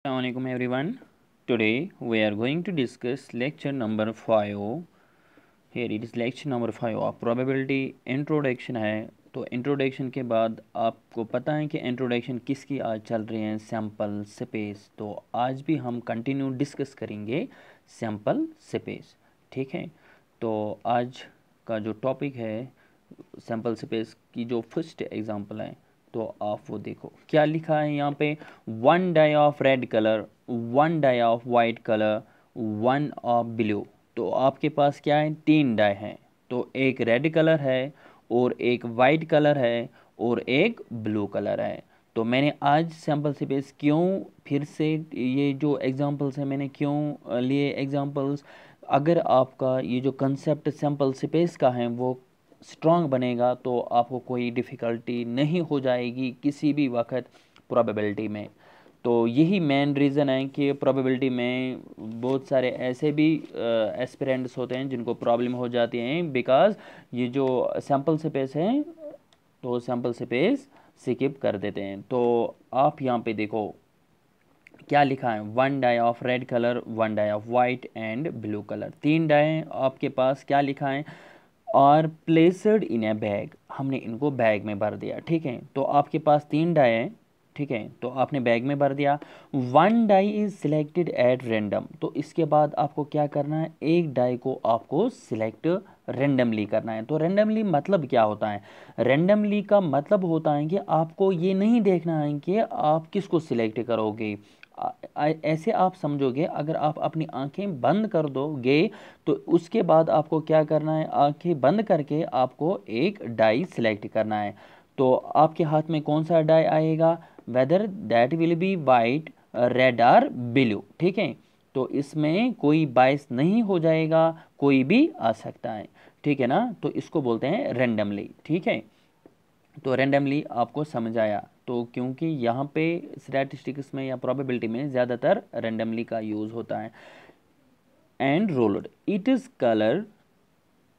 Assalamualaikum everyone. Today we are going to discuss lecture number 5. Here it is lecture number 5 of probability introduction है। तो introduction के बाद आपको पता है कि इंट्रोडक्शन किसकी आज चल रही है, सैम्पल स्पेस। तो आज भी हम कंटिन्यू डिस्कस करेंगे सैम्पल स्पेस, ठीक है। तो आज का जो टॉपिक है सैम्पल स्पेस की जो फर्स्ट एग्जांपल है, तो आप वो देखो क्या लिखा है यहाँ पे। One die of red colour, one die of white colour, one of blue. तो आपके पास क्या है, तीन डाई हैं। तो एक रेड कलर है और एक वाइट कलर है और एक ब्लू कलर है। तो मैंने आज सैम्पल स्पेस क्यों फिर से ये जो एग्जांपल्स हैं मैंने क्यों लिए एग्जांपल्स, अगर आपका ये जो कंसेप्ट सैम्पल स्पेस का है वो स्ट्रांग बनेगा तो आपको कोई डिफ़िकल्टी नहीं हो जाएगी किसी भी वक्त प्रोबेबिलिटी में। तो यही मेन रीज़न है कि प्रोबेबिलिटी में बहुत सारे ऐसे भी एस्पिरेंट्स होते हैं जिनको प्रॉब्लम हो जाती हैं, बिकॉज ये जो सैम्पल स्पेस है तो सैम्पल स्पेस स्किप कर देते हैं। तो आप यहाँ पे देखो क्या लिखा है, one die of red colour, one die of white and blue colour. तीन डाई आपके पास, क्या लिखा है, और प्लेसड इन ए बैग। हमने इनको बैग में भर दिया, ठीक है। तो आपके पास तीन डाई है, ठीक है, तो आपने बैग में भर दिया। One die is selected at random. तो इसके बाद आपको क्या करना है, एक डाई को आपको सिलेक्ट रेंडमली करना है। तो रेंडमली मतलब क्या होता है, रेंडमली का मतलब होता है कि आपको ये नहीं देखना है कि आप किसको सिलेक्ट करोगे। ऐसे आप समझोगे, अगर आप अपनी आंखें बंद कर दोगे तो उसके बाद आपको क्या करना है, आंखें बंद करके आपको एक डाई सिलेक्ट करना है। तो आपके हाथ में कौन सा डाई आएगा, whether that will be white, red और ब्लू, ठीक है। तो इसमें कोई बाइस नहीं हो जाएगा, कोई भी आ सकता है, ठीक है ना। तो इसको बोलते हैं रेंडमली, ठीक है। तो रेंडमली आपको समझ आया। तो क्योंकि यहाँ पे स्टैटिस्टिक्स में या प्रोबेबिलिटी में ज़्यादातर रेंडमली का यूज़ होता है। And rolled, it is colour,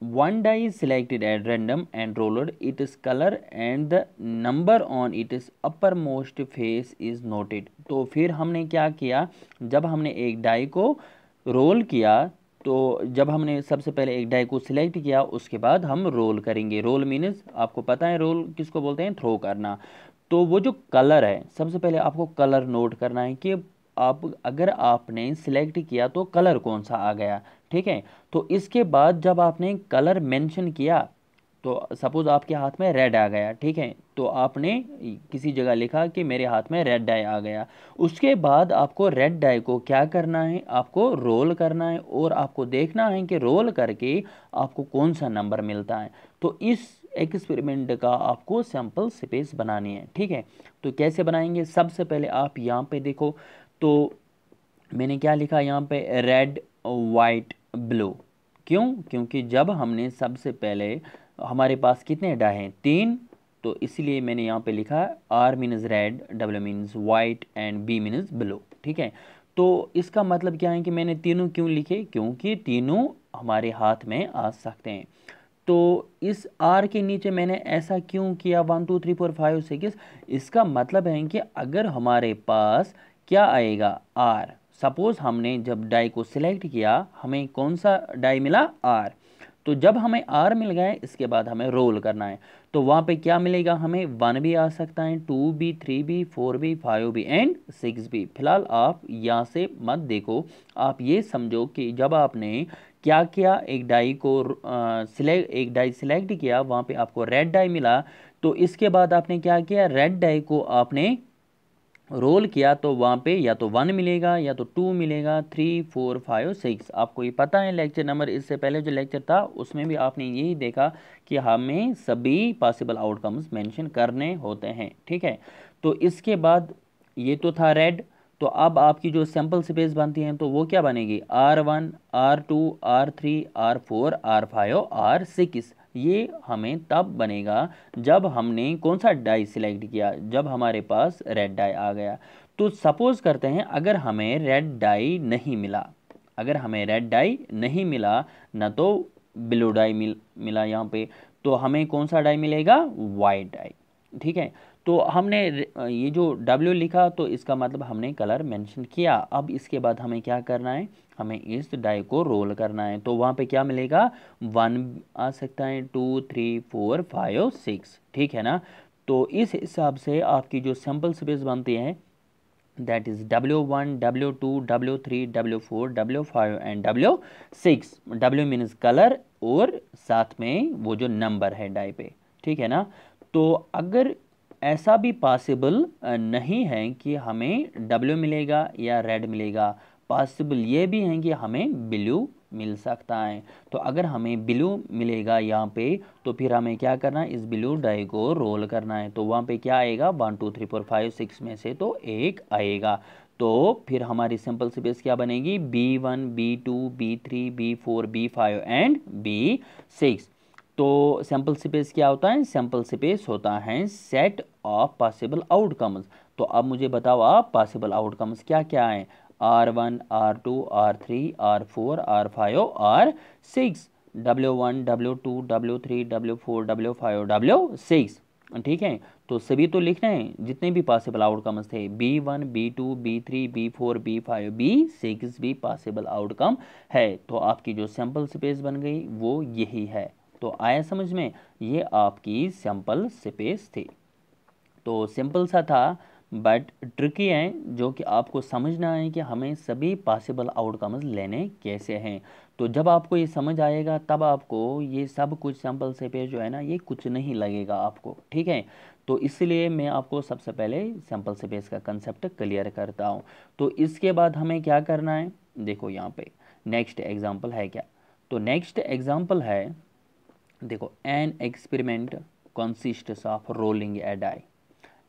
one die is selected at random and rolled, it is color and the number on its uppermost face is noted। तो फिर हमने क्या किया, जब हमने एक डाई को रोल किया, तो जब हमने सबसे पहले एक डाई को सिलेक्ट किया उसके बाद हम रोल करेंगे। रोल मीन्स आपको पता है रोल किसको बोलते हैं, थ्रो करना। तो वो जो कलर है, सबसे पहले आपको कलर नोट करना है कि आप अगर आपने सिलेक्ट किया तो कलर कौन सा आ गया, ठीक है। तो इसके बाद जब आपने कलर मेंशन किया, तो सपोज आपके हाथ में रेड आ गया, ठीक है, तो आपने किसी जगह लिखा कि मेरे हाथ में रेड डाई आ गया। उसके बाद आपको रेड डाई को क्या करना है, आपको रोल करना है और आपको देखना है कि रोल करके आपको कौन सा नंबर मिलता है। तो इस एक्सपेरिमेंट का आपको सैम्पल स्पेस बनानी है, ठीक है। तो कैसे बनाएंगे, सबसे पहले आप यहाँ पे देखो। तो मैंने क्या लिखा यहाँ पे, रेड वाइट ब्लू। क्यों, क्योंकि जब हमने सबसे पहले, हमारे पास कितने डाई हैं, तीन। तो इसलिए मैंने यहाँ पे लिखा R means red, W means white and B means blue, ठीक है। तो इसका मतलब क्या है कि मैंने तीनों क्यों लिखे, क्योंकि तीनों हमारे हाथ में आ सकते हैं। तो इस आर के नीचे मैंने ऐसा क्यों किया, 1 2 3 4 5 6, इसका मतलब है कि अगर हमारे पास क्या आएगा, आर। सपोज हमने जब डाई को सिलेक्ट किया, हमें कौन सा डाई मिला, आर। तो जब हमें आर मिल गया, इसके बाद हमें रोल करना है। तो वहाँ पे क्या मिलेगा हमें, 1 भी आ सकता है, 2 भी, 3 भी, 4 भी, 5 भी एंड 6 भी। फिलहाल आप यहाँ से मत देखो, आप ये समझो कि जब आपने क्या किया, एक डाई को एक डाई सिलेक्ट किया, वहाँ पे आपको रेड डाई मिला। तो इसके बाद आपने क्या किया, रेड डाई को आपने रोल किया, तो वहाँ पे या तो 1 मिलेगा या तो 2 मिलेगा, 3 4 5 6। आपको ये पता है लेक्चर नंबर, इससे पहले जो लेक्चर था उसमें भी आपने यही देखा कि हमें सभी पॉसिबल आउटकम्स मेंशन करने होते हैं, ठीक है। तो इसके बाद ये तो था रेड। तो अब आपकी जो सैम्पल स्पेस बनती हैं तो वो क्या बनेगी, R1 R2 R3 R4 R5 R6। ये हमें तब बनेगा जब हमने कौन सा डाई सिलेक्ट किया, जब हमारे पास रेड डाई आ गया। तो सपोज करते हैं अगर हमें रेड डाई नहीं मिला, अगर हमें रेड डाई नहीं मिला, ना तो ब्लू डाई मिला यहाँ पे, तो हमें कौन सा डाई मिलेगा, वाइट डाई, ठीक है। तो हमने ये जो W लिखा तो इसका मतलब हमने कलर मेंशन किया। अब इसके बाद हमें क्या करना है, हमें इस डाई को रोल करना है। तो वहाँ पे क्या मिलेगा, 1 आ सकता है, 2 3 4 5 6, ठीक है ना। तो इस हिसाब से आपकी जो सैम्पल स्पेस बनती है that is W1, W2, W3, W4, W5 and W6। W means colour और साथ में वो जो नंबर है डाई पे, ठीक है ना। तो अगर ऐसा भी पॉसिबल नहीं है कि हमें W मिलेगा या रेड मिलेगा, पॉसिबल ये भी है कि हमें ब्लू मिल सकता है। तो अगर हमें ब्लू मिलेगा यहाँ पे तो फिर हमें क्या करना है, इस ब्लू डाई को रोल करना है। तो वहाँ पे क्या आएगा, 1 2 3 4 5 6 में से तो एक आएगा। तो फिर हमारी सिंपल स्पेस क्या बनेगी, B1 B2 B3 B4 B5 and B6। तो सैम्पल स्पेस क्या होता है, सैम्पल स्पेस होता है सेट ऑफ पॉसिबल आउटकम्स। तो अब मुझे बताओ आप पॉसिबल आउटकम्स क्या क्या हैं, R1 R2 R3 R4 R5 R6, W1 W2 W3 W4 W5 W6, ठीक है। तो सभी तो लिखना है जितने भी पॉसिबल आउटकम्स थे, B1 B2 B3 B4 B5 B6 भी पॉसिबल आउटकम है। तो आपकी जो सैम्पल स्पेस बन गई वो यही है। तो आया समझ में, ये आपकी सैम्पल स्पेस थी। तो सिंपल सा था बट ट्रिकी है, जो कि आपको समझना है कि हमें सभी पॉसिबल आउटकम्स लेने कैसे हैं। तो जब आपको ये समझ आएगा तब आपको ये सब कुछ सैम्पल स्पेस जो है ना ये कुछ नहीं लगेगा आपको, ठीक है। तो इसलिए मैं आपको सबसे पहले सैम्पल स्पेस का कंसेप्ट क्लियर करता हूँ। तो इसके बाद हमें क्या करना है, देखो यहाँ पे नेक्स्ट एग्जाम्पल है क्या। तो नेक्स्ट एग्जाम्पल है, देखो an experiment consists of rolling a die.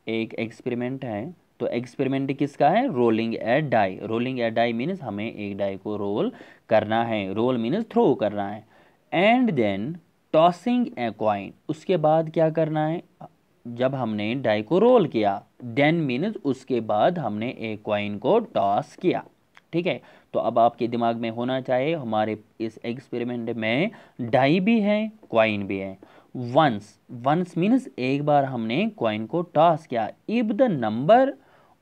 एक एक्सपेरिमेंट है, तो एक्सपेरिमेंट किसका है, rolling a die. Rolling a die means हमें एक डाई को रोल करना है, रोल मीन्स थ्रो करना है। And then tossing a coin, उसके बाद क्या करना है, जब हमने डाई को रोल किया, देन मीन्स उसके बाद हमने एक कॉइन को टॉस किया, ठीक है। तो अब आपके दिमाग में होना चाहिए हमारे इस एक्सपेरिमेंट में डाई भी है कॉइन भी है। वंस, वंस मीन्स एक बार हमने कॉइन को टॉस किया। If the number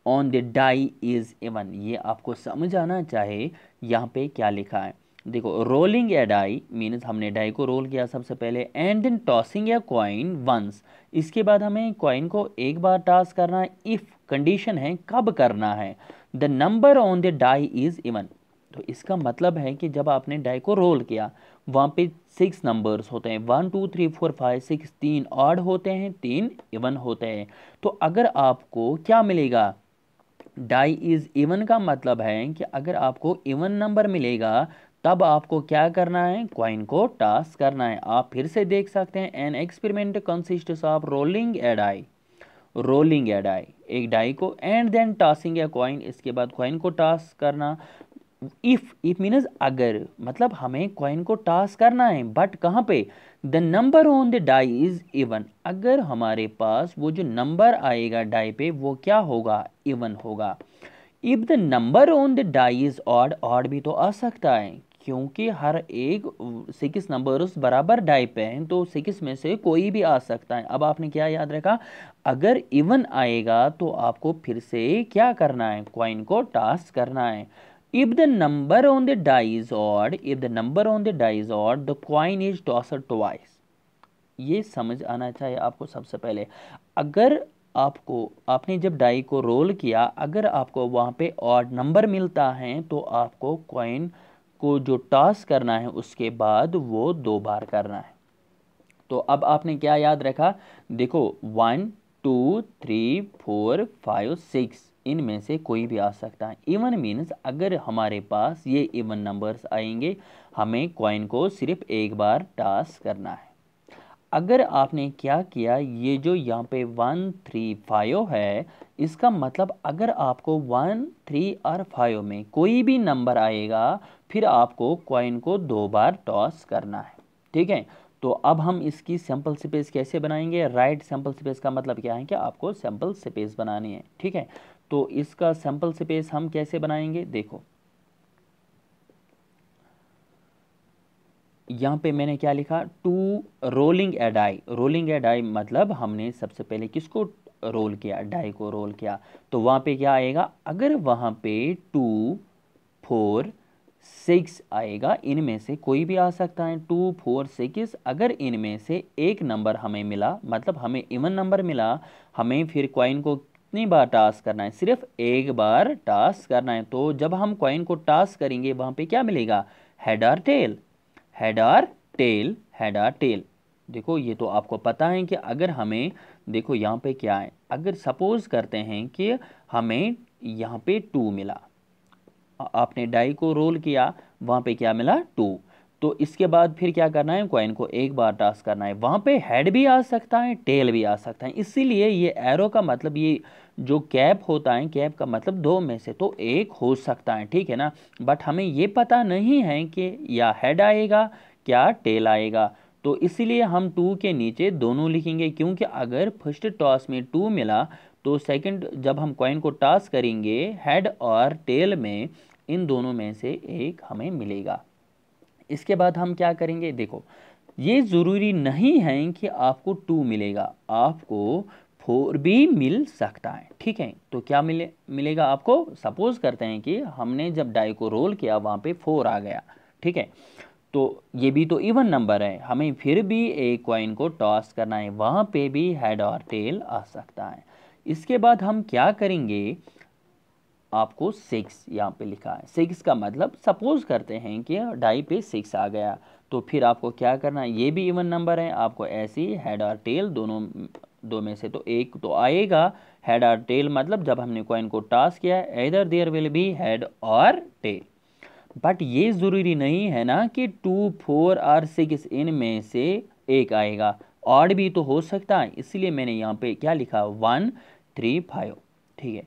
on the die is even, ये आपको समझ आना चाहिए यहाँ पे क्या लिखा है। देखो रोलिंग ए डाई मीन्स हमने डाई को रोल किया सबसे पहले, and then tossing a coin once, इसके बाद हमें कॉइन को एक बार टॉस करना है। इफ कंडीशन है कब करना है, the number on the die is even. तो इसका मतलब है कि जब आपने डाई को रोल किया वहाँ पे 6 नंबर्स होते हैं, 1 2 3 4 5 6, 3 ऑड होते हैं 3 इवन होते हैं। तो अगर आपको क्या मिलेगा, डाई इज इवन का मतलब है कि अगर आपको इवन नंबर मिलेगा तब आपको क्या करना है, कॉइन को टॉस करना है। आप फिर से देख सकते हैं, an experiment consists of rolling a die, rolling a die, एक डाई को, and then tossing a coin, इसके बाद कॉइन को टॉस करना। इफ मीनस अगर, मतलब हमें कॉइन को टॉस करना है बट कहाँ पे, the number on the die is even, अगर हमारे पास वो जो नंबर आएगा डाई पे वो क्या होगा, इवन होगा। If the number on the die is odd, odd भी तो आ सकता है क्योंकि हर एक 6 नंबर्स बराबर डाई पे हैं, तो 6 में से कोई भी आ सकता है। अब आपने क्या याद रखा, अगर इवन आएगा तो आपको फिर से क्या करना है, कॉइन को टॉस करना है। If the number on the die is odd, if the number on the die is odd, the coin is tossed twice. ये समझ आना चाहिए आपको सबसे पहले। अगर आपको, आपने जब डाई को रोल किया, अगर आपको वहाँ पे ऑड नंबर मिलता है तो आपको कॉइन को जो टॉस करना है उसके बाद वो 2 बार करना है। तो अब आपने क्या याद रखा, देखो 1 2 3 4 5 6, इनमें से कोई भी आ सकता है। इवन मीन्स अगर हमारे पास ये इवन नंबर्स आएंगे हमें कॉइन को सिर्फ एक बार टॉस करना है। अगर आपने क्या किया, ये जो यहाँ पे 1 3 5 है, इसका मतलब अगर आपको 1 3 और 5 में कोई भी नंबर आएगा फिर आपको कॉइन को 2 बार टॉस करना है, ठीक है। तो अब हम इसकी सैम्पल स्पेस कैसे बनाएंगे, राइट सैम्पल स्पेस का मतलब क्या है कि आपको सैम्पल स्पेस बनानी है, ठीक है। तो इसका सैम्पल स्पेस हम कैसे बनाएंगे, देखो यहाँ पे मैंने क्या लिखा, to rolling a die. Rolling a die मतलब हमने सबसे पहले किसको रोल किया, डाई को रोल किया, तो वहाँ पे क्या आएगा, अगर वहाँ पे 2 4 6 आएगा, इनमें से कोई भी आ सकता है, 2 4 6, अगर इनमें से एक नंबर हमें मिला, मतलब हमें इवन नंबर मिला, हमें फिर कॉइन को कितनी बार टास करना है, सिर्फ एक बार टास करना है। तो जब हम कॉइन को टास करेंगे वहाँ पे क्या मिलेगा, हेड और टेल, हेड और टेल, हेड और टेल। देखो ये तो आपको पता है कि अगर हमें, देखो यहाँ पे क्या है, अगर सपोज करते हैं कि हमें यहाँ पे 2 मिला, आपने डाई को रोल किया, वहाँ पे क्या मिला 2, तो इसके बाद फिर क्या करना है, कॉइन को एक बार टास करना है, वहाँ पे हेड भी आ सकता है, टेल भी आ सकता है, इसीलिए ये एरो का मतलब, ये जो कैप होता है, कैप का मतलब दो में से तो एक हो सकता है, ठीक है ना। बट हमें ये पता नहीं है कि या हेड आएगा क्या टेल आएगा, तो इसीलिए हम 2 के नीचे दोनों लिखेंगे, क्योंकि अगर फर्स्ट टॉस में 2 मिला तो सेकंड जब हम कॉइन को टॉस करेंगे हेड और टेल में, इन दोनों में से एक हमें मिलेगा। इसके बाद हम क्या करेंगे, देखो ये ज़रूरी नहीं है कि आपको 2 मिलेगा, आपको 4 भी मिल सकता है, ठीक है। तो क्या मिलेगा आपको, सपोज करते हैं कि हमने जब डाई को रोल किया वहाँ पे 4 आ गया, ठीक है, तो ये भी तो इवन नंबर है, हमें फिर भी एक कॉइन को टॉस करना है, वहाँ पे भी हेड और टेल आ सकता है। इसके बाद हम क्या करेंगे, आपको 6 यहाँ पे लिखा है, 6 का मतलब सपोज करते हैं कि डाई पे 6 आ गया, तो फिर आपको क्या करना है, ये भी इवन नंबर है, आपको ऐसे ही हेड और टेल दोनों, दो में से तो एक तो आएगा, हेड और टेल मतलब जब हमने कॉइन को टॉस किया, इधर देयर विल बी हेड और टेल। बट ये ज़रूरी नहीं है ना कि 2 4 और 6 इनमें से एक आएगा, ऑड भी तो हो सकता है, इसलिए मैंने यहाँ पे क्या लिखा 1 3 5, ठीक है।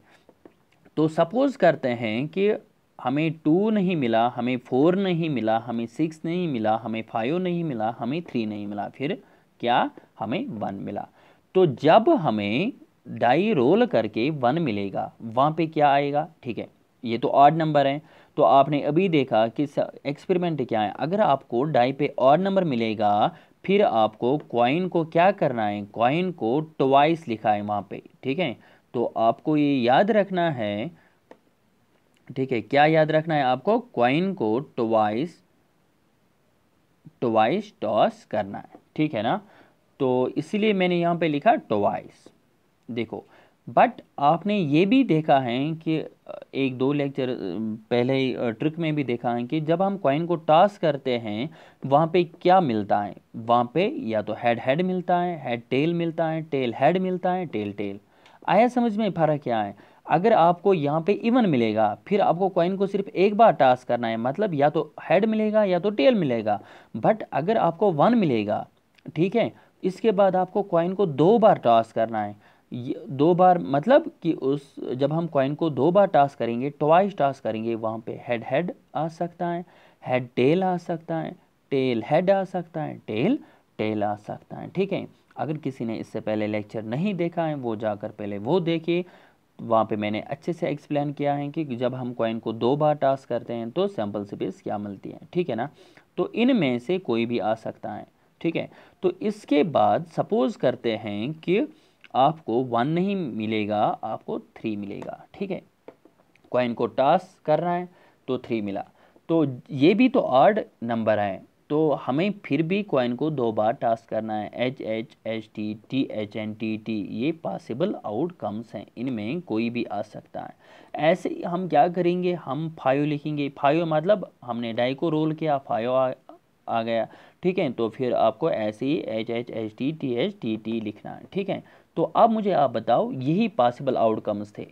तो सपोज करते हैं कि हमें 2 नहीं मिला, हमें 4 नहीं मिला, हमें 6 नहीं मिला, हमें 5 नहीं मिला, हमें 3 नहीं मिला, फिर क्या, हमें 1 मिला। तो जब हमें डाई रोल करके 1 मिलेगा, वहाँ पे क्या आएगा, ठीक है, ये तो ऑड नंबर है। तो आपने अभी देखा कि एक्सपेरिमेंट क्या है, अगर आपको डाई पे ऑड नंबर मिलेगा, फिर आपको कॉइन को क्या करना है, कॉइन को ट्वाइस लिखा है वहाँ पे, ठीक है। तो आपको ये याद रखना है, ठीक है, क्या याद रखना है आपको, कॉइन को ट्वाइस ट्वाइस टॉस करना है, ठीक है ना। तो इसीलिए मैंने यहाँ पे लिखा ट्वाइस, देखो। बट आपने ये भी देखा है कि एक दो लेक्चर पहले ही ट्रिक में भी देखा है कि जब हम कॉइन को टॉस करते हैं वहाँ पे क्या मिलता है, वहाँ पे या तो हेड हेड मिलता है, हेड टेल मिलता है, टेल हेड मिलता है, टेल टेल। आया समझ में फ़र्क क्या है, अगर आपको यहाँ पे इवन मिलेगा, फिर आपको कॉइन को सिर्फ एक बार टॉस करना है, मतलब या तो हेड मिलेगा या तो टेल मिलेगा। बट अगर आपको 1 मिलेगा, ठीक है, इसके बाद आपको कॉइन को 2 बार टॉस करना है, 2 बार मतलब कि उस जब हम कॉइन को 2 बार टॉस करेंगे, ट्वाइस टॉस करेंगे, वहाँ पे हेड हेड आ सकता है, हेड टेल आ सकता है, टेल हेड आ सकता है, टेल टेल आ सकता है, ठीक है। अगर किसी ने इससे पहले लेक्चर नहीं देखा है वो जाकर पहले वो देखिए, वहाँ पे मैंने अच्छे से एक्सप्लेन किया है कि जब हम कॉइन को 2 बार टॉस करते हैं तो सैम्पल स्पेस क्या मिलती है, ठीक है ना। तो इनमें से कोई भी आ सकता है, ठीक है। तो इसके बाद सपोज करते हैं कि आपको 1 नहीं मिलेगा, आपको 3 मिलेगा, ठीक है, कॉइन को टॉस कर रहा है तो 3 मिला, तो ये भी तो ऑड नंबर है, तो हमें फिर भी कॉइन को 2 बार टॉस करना है, H H H T T H N T T, ये पॉसिबल आउटकम्स हैं, इनमें कोई भी आ सकता है। ऐसे ही हम क्या करेंगे, हम 5 लिखेंगे, 5 मतलब हमने डाई को रोल किया, 5 आ गया, ठीक है। तो फिर आपको ऐसे ही एच एच टी टी लिखना है, ठीक है। तो अब मुझे आप बताओ, यही पॉसिबल आउटकम्स थे।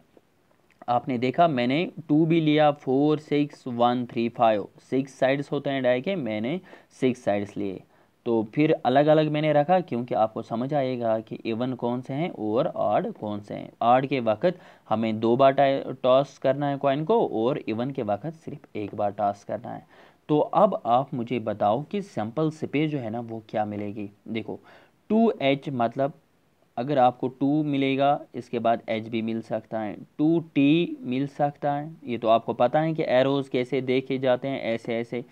आपने देखा मैंने 2 भी लिया, 4 6 1 3 5, 6 साइड्स होते हैं डाई के, मैंने 6 साइड्स लिए, तो फिर अलग अलग मैंने रखा, क्योंकि आपको समझ आएगा कि इवन कौन से हैं और ऑड कौन से हैं। ऑड के वक्त हमें 2 बार टॉस करना है कॉइन को, और इवन के वक्त सिर्फ एक बार टॉस करना है। तो अब आप मुझे बताओ कि सैम्पल स्पेस जो है ना वो क्या मिलेगी। देखो 2h मतलब अगर आपको 2 मिलेगा, इसके बाद एच भी मिल सकता है, 2t मिल सकता है, ये तो आपको पता है कि एरोज़ कैसे देखे जाते हैं, ऐसे ऐसे,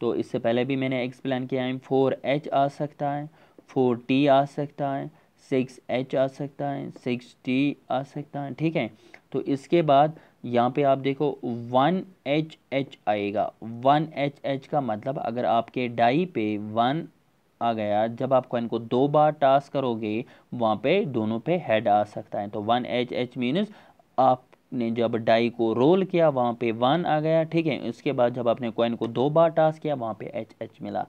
तो इससे पहले भी मैंने एक्सप्लेन किया है। 4h आ सकता है, 4t आ सकता है, 6H आ सकता है, 6T आ सकता है, ठीक है। तो इसके बाद यहाँ पे आप देखो 1HH आएगा। 1HH का मतलब अगर आपके डाई पे 1 आ गया, जब आप कॉइन को 2 बार टॉस करोगे वहाँ पे दोनों पे हेड आ सकता है। तो 1HH मीन्स आपने जब डाई को रोल किया वहाँ पे 1 आ गया, ठीक है। उसके बाद जब आपने कॉइन को 2 बार टॉस किया वहाँ पे HH मिला।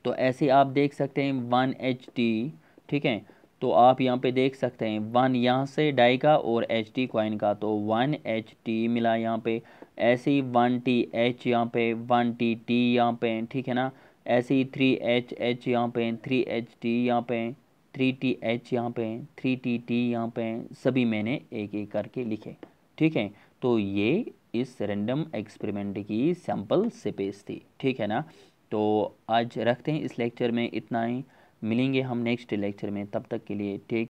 तो ऐसे आप देख सकते हैं 1HT, ठीक है। तो आप यहाँ पे देख सकते हैं 1 यहाँ से डाई का और HT कॉइन का, तो 1HT मिला यहाँ पे। ऐसे ही 1TH यहाँ पे, 1TT यहाँ पे, ठीक है ना। ऐसे ही 3HH यहाँ पे, 3HT यहाँ पे, 3TH यहाँ पे, 3TT यहाँ पे, सभी मैंने एक एक करके लिखे, ठीक है। तो ये इस रैंडम एक्सपेरिमेंट की सैम्पल स्पेस थी, ठीक है ना। तो आज रखते हैं इस लेक्चर में इतना ही, मिलेंगे हम नेक्स्ट लेक्चर में, तब तक के लिए टेक